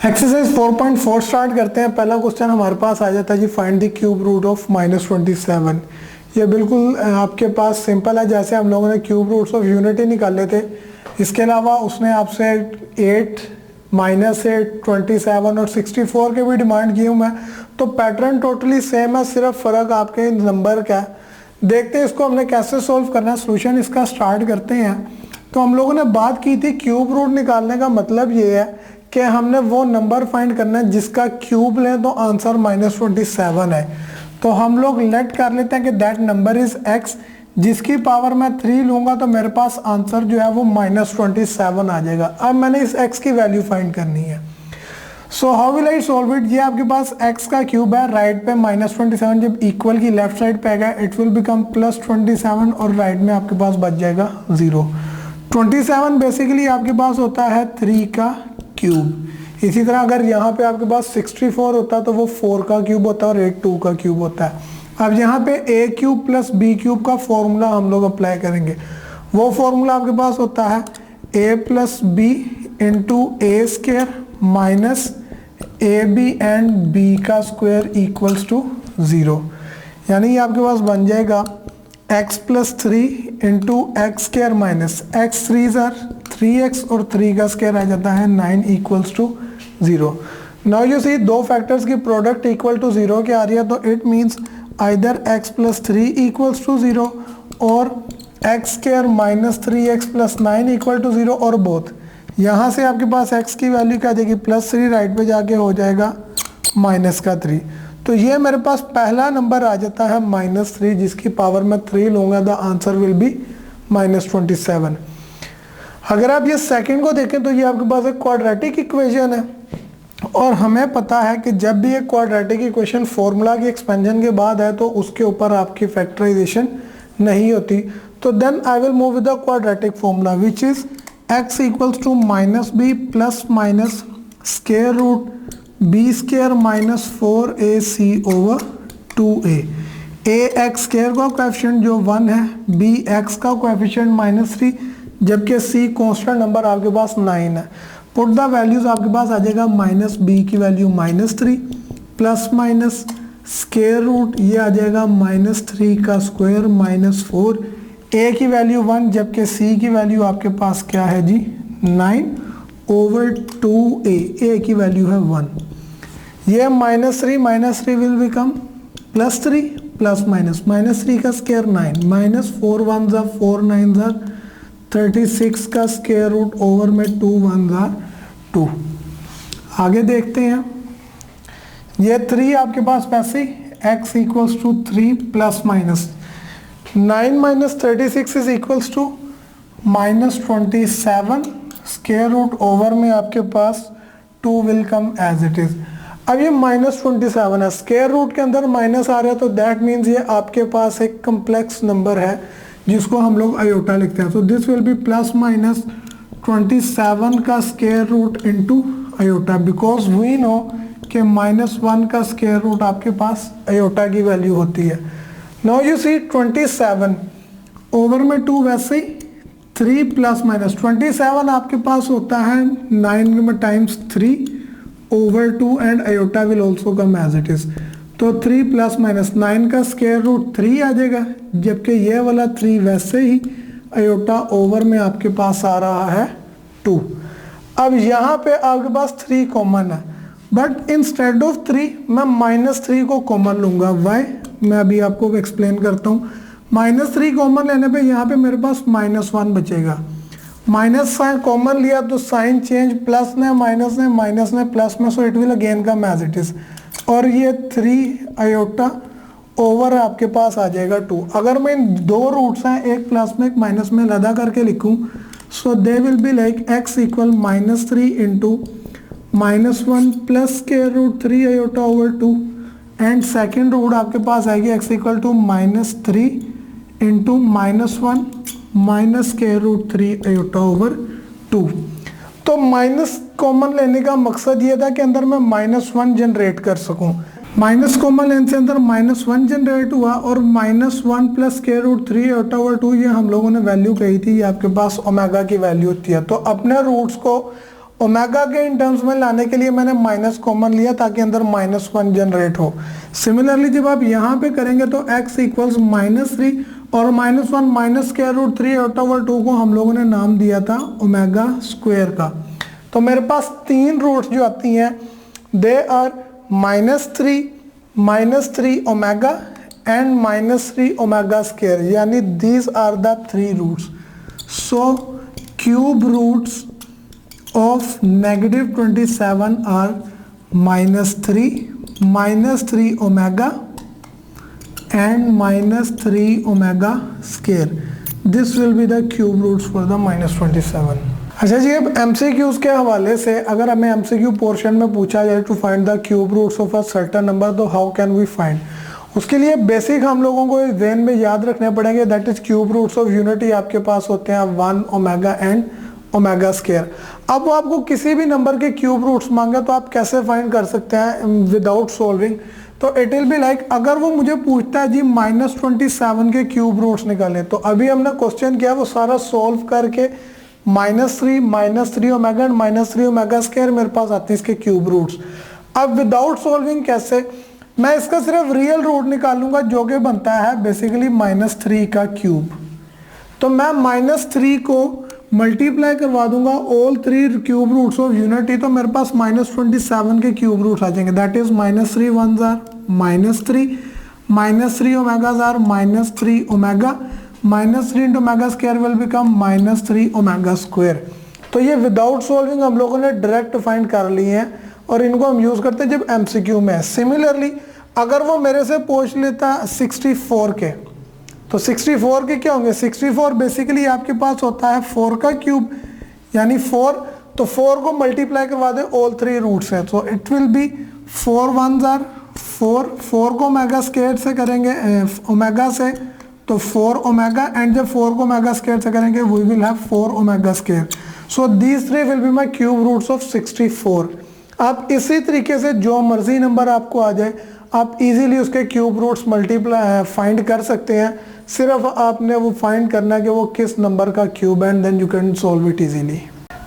Exercise 4.4 start करते हैं। पहला क्वेश्चन हमारे पास आ जाता है जी, find the cube root of -27। ये बिल्कुल आपके पास सिंपल है, जैसे हम लोगों ने क्यूब रूट्स ऑफ यूनिटी निकाले थे। इसके अलावा उसने आपसे 8, -8, 27 और 64 के भी डिमांड किए हुए हैं। तो पैटर्न टोटली सेम है, सिर्फ फ़र्क आपके नंबर का है। देखते हैं इसको हमने कैसे सोल्व करना है। सोल्यूशन इसका स्टार्ट करते हैं। तो हम लोगों ने बात की थी क्यूब रूट निकालने का मतलब ये है कि हमने वो नंबर फाइंड करना है जिसका क्यूब लें तो आंसर -27 है। तो हम लोग लेट कर लेते हैं कि दैट नंबर इज x, जिसकी पावर मैं 3 लूंगा तो मेरे पास आंसर जो है वो -27 आ जाएगा। अब मैंने इस x की वैल्यू फाइंड करनी है। So how will I solve it. ये आपके पास x का क्यूब है, राइट पे -27, जब इक्वल की लेफ्ट साइड पे आएगा इट विल बिकम +27 और राइट में आपके पास बच जाएगा 0। 27 बेसिकली आपके पास होता है 3 का क्यूब। इसी तरह अगर यहाँ पे आपके पास 64 होता तो वो 4 का क्यूब होता है और 8 2 का क्यूब होता है। अब यहाँ पे a cube plus b cube का फॉर्मूला हम लोग अप्लाई करेंगे। वो फॉर्मूला आपके पास होता है a plus b into a square minus a b and b का स्क्वायर इक्वल्स टू 0। यानी ये आपके पास बन जाएगा x plus 3 into x square minus x 3 3x और 3 का स्क्वायर आ जाता है 9 इक्वल्स टू 0। नाउ यू सी दो फैक्टर्स की प्रोडक्ट इक्वल टू 0 के आ रही है, तो it means either x plus 3 equals to 0 और x square minus 3x plus 9 equal to 0 और बोथ। यहाँ से आपके पास x की वैल्यू क्या आ जाएगी +3, राइट पे जाके हो जाएगा -3। तो ये मेरे पास पहला नंबर आ जाता है -3, जिसकी पावर मैं 3 लूँगा, द आंसर विल बी -27। अगर आप ये सेकंड को देखें तो ये आपके पास एक क्वाड्रेटिक इक्वेशन है और हमें पता है कि जब भी एक क्वाड्रेटिक इक्वेशन फॉर्मूला की एक्सपेंशन के बाद है तो उसके ऊपर आपकी फैक्टराइजेशन नहीं होती। तो then I will move with the quadratic formula which is x equals to -b plus minus square root b square minus 4ac over 2a। ax square का कोएफिशिएंट जो 1 है, bx का कोएफिशिएंट -3, जबकि c कांस्टेंट नंबर आपके पास 9 है। Put the values आपके पास आ जाएगा -b की value -3 plus minus square root ये आ जाएगा -3 का स्क्वायर -4, a की वैल्यू 1 जबकि c की वैल्यू आपके पास क्या है जी 9 ओवर 2a, a की वैल्यू है 1। ये -3 विल बिकम +3 प्लस -3 का स्क्वायर 9 -4 1 ज़ा 4 9 ज़ा 36 का स्क्वायर रूट ओवर में 2 1 ज़ा 2। आगे देखते हैं। ये 3 आपके पास वैसे x equals to 3 plus minus 9 minus 36 is equals to -27 square root over में आपके पास 2 will come as it is. अब ये -27 है, स्क्वायर रूट के अंदर माइनस आ रहा है तो दैट मीन्स ये आपके पास एक कम्प्लेक्स नंबर है जिसको हम लोग आयोटा लिखते हैं। तो दिस विल बी +-27 का square root into iota, because we know कि -1 का स्क्वायर रूट आपके पास आयोटा की वैल्यू होती है। नाउ यू सी 27 ओवर में 2 वैसे ही 3 प्लस माइनस 27 आपके पास होता है 9 में times 3 over 2 and iota will also come as it is. तो 3 प्लस माइनस 9 का स्क्वायर रूट 3 आ जाएगा, जबकि ये वाला 3 वैसे ही आयोटा ओवर में आपके पास आ रहा है 2। अब यहाँ पे आपके पास 3 कॉमन है, बट इंस्टेड ऑफ 3 मैं -3 को कॉमन लूँगा। वाई मैं अभी आपको एक्सप्लेन करता हूँ। -3 कॉमन लेने पे यहाँ पे मेरे पास -1 बचेगा। माइनस साइन कॉमन लिया तो साइन चेंज, प्लस ने माइनस ने माइनस ने प्लस में, so it will again come as it is. और ये 3 आयोटा ओवर आपके पास आ जाएगा 2। अगर मैं इन 2 रूट्स हैं, एक प्लस में एक माइनस में लदा करके लिखूं, so they will be like x equal -3 into -1 plus square root 3 iota over 2 and second root आपके पास आएगी x equal to -3 into -1 minus square root 3 iota over 2। तो माइनस कॉमन लेने का मकसद ये था कि अंदर मैं -1 जनरेट कर सकूं। माइनस कॉमन लेने से अंदर -1 जनरेट हुआ और -1 plus square root 3 iota over 2 ये हम लोगों ने वैल्यू कही थी, ये आपके पास ओमेगा की वैल्यू होती है। तो अपने रूट्स को ओमेगा के इन टर्म्स में लाने के लिए मैंने माइनस कॉमन लिया ताकि अंदर -1 जनरेट हो। सिमिलरली जब आप यहाँ पे करेंगे तो x इक्वल्स -3 और -1 -√3 8/2 को हम लोगों ने नाम दिया था ओमेगा स्क्वायर का। तो मेरे पास 3 रूट्स जो आती हैं they are -3 omega and -3 omega square, यानी these are the 3 roots. So cube roots of -27 are -3 omega and -3 omega square. This will be the cube roots for the -27. अच्छा जी, अब MCQs के हवाले से अगर हमें MCQ पोर्शन में पूछा जाए to find the cube roots of a certain number, तो हाउ कैन वी फाइंड? उसके लिए बेसिक हम लोगों को ज़हन में याद रखने पड़ेंगे, that is cube roots of unity आपके पास होते हैं 1 ओमेगा एंड ओमेगा स्क्वायर। अब वो आपको किसी भी नंबर के क्यूब रूट्स मांगे तो आप कैसे फाइंड कर सकते हैं विदाउट सॉल्विंग? तो इट विल बी लाइक, अगर वो मुझे पूछता है जी -27 के क्यूब रूट्स निकालें, तो अभी हमने क्वेश्चन किया वो सारा सॉल्व करके -3 ओमेगा एंड -3 ओमेगा स्क्वायर मेरे पास आते हैं इसके क्यूब रूट्स। अब विदाउट सॉल्विंग कैसे? मैं इसका सिर्फ रियल रूट निकालूंगा जो कि बनता है बेसिकली -3 का क्यूब। तो मैं -3 को मल्टीप्लाई करवा दूंगा all 3 cube roots of unity, तो मेरे पास -27 के क्यूब रूट्स आ जाएंगे। That is -3 1s are -3 omegas are -3 omega, -3 into omega square will become -3 omega square. तो ये विदाउट सॉल्विंग हम लोगों ने डायरेक्ट फाइंड कर लिए हैं और इनको हम यूज करते हैं जब MCQ में है। सिमिलरली अगर वो मेरे से पूछ लेता 64 के, तो 64 के क्या होंगे? 64 बेसिकली आपके पास होता है 4 का क्यूब यानी 4, तो 4 को मल्टीप्लाई करवा दे ऑल 3 रूट्स है, तो it will be 4 1s are 4 को ओमेगा स्क्वायर से करेंगे ओमेगा से, तो 4 ओमेगा, एंड जब 4 को ओमेगा स्क्वायर से करेंगे we will have 4 omega square. So these 3 will be my cube roots of 64। आप इसी तरीके से जो मर्जी नंबर आपको आ जाए आप इजीली उसके क्यूब रूट्स मल्टीप्लाई फाइंड कर सकते हैं। सिर्फ आपने वो फाइंड करना है कि वो किस नंबर का क्यूब है, and then you can solve it easily.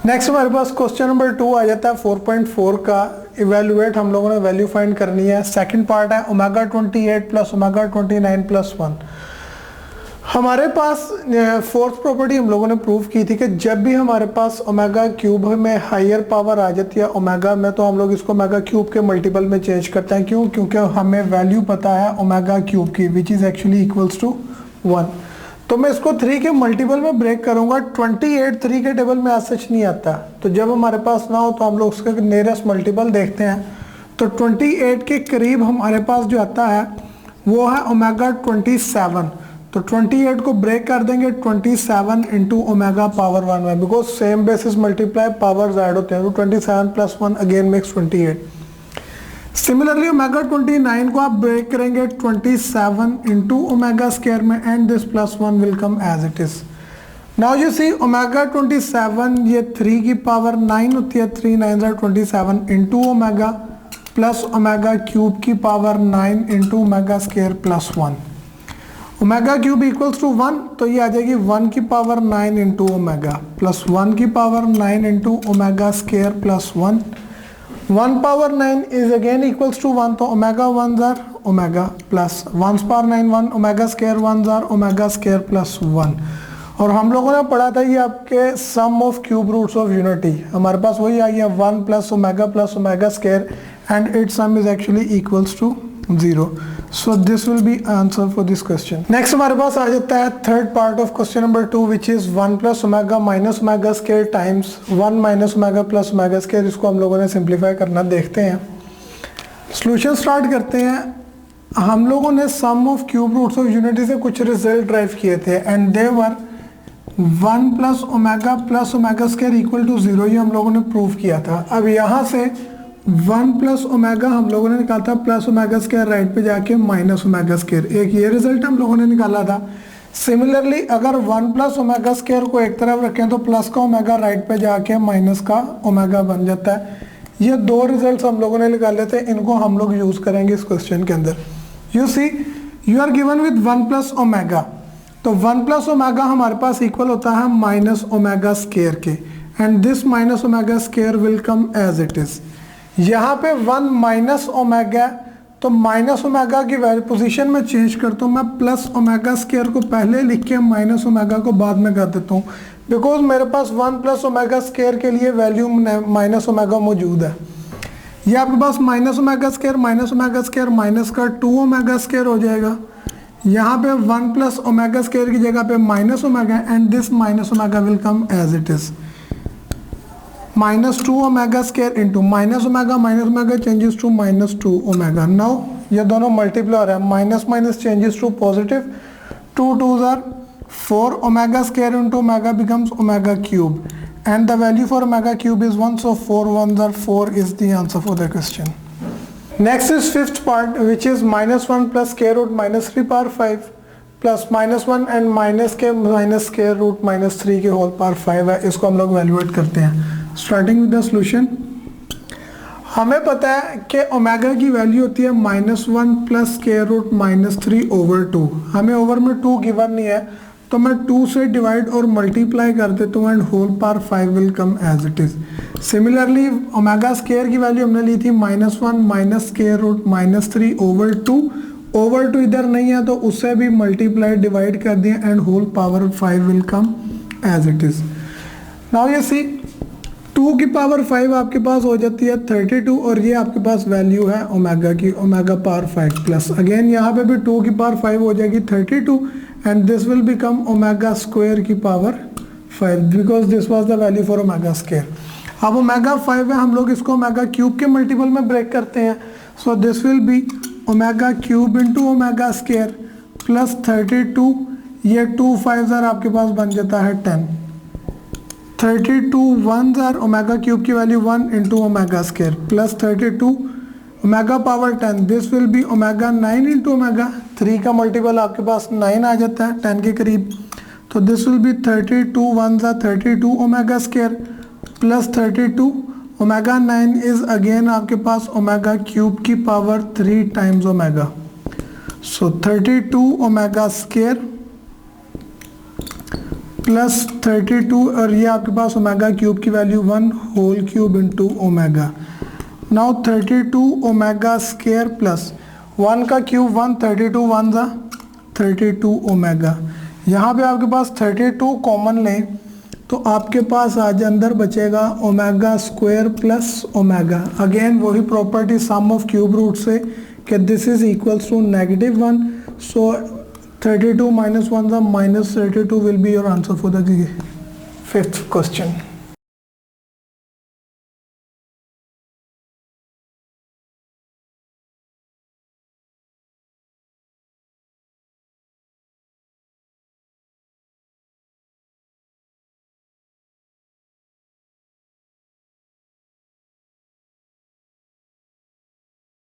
Next हमारे पास क्वेश्चन नंबर 2 आ जाता है 4.4 का। इवेल्युएट हम लोगों ने वैल्यू फाइंड करनी है। सेकंड पार्ट है ओमेगा 28 प्लस ओमेगा 29 प्लस 1। हमारे पास फोर्थ प्रॉपर्टी हम लोगों ने प्रूव की थी कि जब भी हमारे पास ओमेगा क्यूब में हायर पावर आ जाती है ओमेगा में, तो हम लोग इसको ओमेगा क्यूब के मल्टीपल में चेंज करते हैं। क्यों? क्योंकि हमें वैल्यू पता है ओमेगा क्यूब की which is actually equals to 1। तो मैं इसको 3 के मल्टीपल में ब्रेक करूंगा। 28 3 के टेबल में सच नहीं आता, तो जब हमारे पास ना हो तो हम लोग उसका नियरेस्ट मल्टीपल देखते हैं। तो 28 के करीब हमारे पास जो आता है वो है ओमेगा 27। तो 28 को ब्रेक कर देंगे 27 इंटू ओमेगा पावर 1 में, because same basis multiply powers add होते हैं। तो 27 plus 1 again makes 28। Similarly omega 29 को आप ब्रेक करेंगे 27 इंटू ओमेगा स्क्वायर में, and this plus 1 will come as it is. Now you see omega 27 ये 3 की पावर 9 होती है, 3 9 are 27 into omega plus omega cube की power 9 into omega square plus 1। Omega cube equals to 1, तो ये आ जाएगी 1 की पावर 9 इंटू ओमेगा प्लस 1 की power 9 into omega square plus 1। 1 power 9 is again equals to 1, तो omega 1s are omega plus 1 power 9 1 omega square 1s are omega square plus 1। और हम लोगों ने पढ़ा था ये आपके sum of cube roots of unity, हमारे पास वही आई है 1 plus omega square, and its sum is actually equals to 0। So this will be answer for this question. Next हमारे पास आ जाता है third part of question number 2 which is 1 plus omega minus omega square times 1 minus omega plus omega square. इसको हम लोगों ने simplify करना देखते हैं। सॉल्यूशन स्टार्ट करते हैं। हम लोगों ने sum of cube roots of unity से कुछ रिजल्ट ड्राइव किए थे, and they were 1 plus omega square equal to 0। ये हम लोगों ने प्रूव किया था। अब यहाँ से 1 प्लस ओमेगा हम लोगों ने निकाला था प्लस ओमेगा स्क्वायर राइट पे जाके माइनस ओमेगा स्क्वायर, एक ये रिजल्ट हम लोगों ने निकाला था। सिमिलरली अगर 1 प्लस ओमेगा स्क्वायर को एक तरफ रखें तो प्लस का ओमेगा राइट पे जाके माइनस का ओमेगा बन जाता है। ये 2 रिजल्ट्स हम लोगों ने निकाले थे, इनको हम लोग यूज करेंगे इस क्वेश्चन के अंदर। You see you are given with 1 plus omega, तो 1 प्लस ओमेगा हमारे पास इक्वल होता है माइनस ओमेगा स्क्वायर के, and this minus omega square will come as it is. यहाँ पे 1 माइनस ओमेगा, तो माइनस ओमेगा की वैल्यू पोजीशन में चेंज करता हूँ मैं, प्लस ओमेगा स्क्वायर को पहले लिख के माइनस ओमेगा को बाद में कर देता हूँ, बिकॉज मेरे पास 1 प्लस ओमेगा स्क्वायर के लिए वैल्यू माइनस ओमेगा मौजूद है। ये आपके पास माइनस ओमेगा स्क्वायर माइनस का 2 ओमेगा स्क्वायर हो जाएगा। यहाँ पे 1 प्लस ओमेगा स्क्वायर की जगह पे minus omega, and this minus omega will come as it is, -2 omega square into minus omega changes to -2 omega. Now ये दोनों मल्टीप्लाई हो रहा है, minus minus changes to positive, 2 2s are 4 omega square into omega becomes omega cube, and the value for omega cube is 1, so 4 1s are 4 is the answer for the question. Next is fifth part, which is -1 plus square root -3 power 5 plus -1 and minus square root -3 के whole power 5 है। इसको हम लोग evaluate करते हैं। Starting with the solution, हमें पता है कि ओमेगा की वैल्यू होती है -1 प्लस स्क्वायर रूट -3 ओवर 2। हमें ओवर में 2 गिवन नहीं है, तो मैं 2 से डिवाइड और मल्टीप्लाई कर देता हूँ, and whole power 5 will come as it is. Similarly omega square की वैल्यू हमने ली थी -1 minus square root -3 over 2। Over 2 इधर नहीं है, तो उससे भी मल्टीप्लाई डिवाइड कर दिया, and whole power 5 will come as it is. Now ये सी 2 की पावर 5 आपके पास हो जाती है 32, और ये आपके पास वैल्यू है ओमेगा की, ओमेगा पावर 5 प्लस अगेन यहाँ पे भी 2 की पावर 5 हो जाएगी 32, and this will become omega square की power 5 because this was the value for omega square। अब omega 5 है, हम लोग इसको omega क्यूब के मल्टीपल में ब्रेक करते हैं, so this will be omega cube into omega square plus 32, ये 2 5s are आपके पास बन जाता है 10, 32 1s are ओमेगा क्यूब की value 1 into omega square plus 32 omega power 10, this will B omega 9 into omega 3 का मल्टीपल आपके पास 9 आ जाता है 10 के करीब, तो this will be 32 1s are 32 omega square plus 32 omega 9 is again आपके पास ओमेगा क्यूब की power 3 times omega, so 32 omega square plus 32, और ये आपके पास ओमेगा क्यूब की value 1 whole cube into omega. Now 32 omega square plus 1 का cube 1, 32 1 जा 32 ओमेगा। यहाँ पे आपके पास 32 कॉमन लें, तो आपके पास आज अंदर बचेगा omega square plus omega. Again वही property sum of cube root से कि this is equals to -1, so 32 -1 जा -32 will be your answer for the 5th question.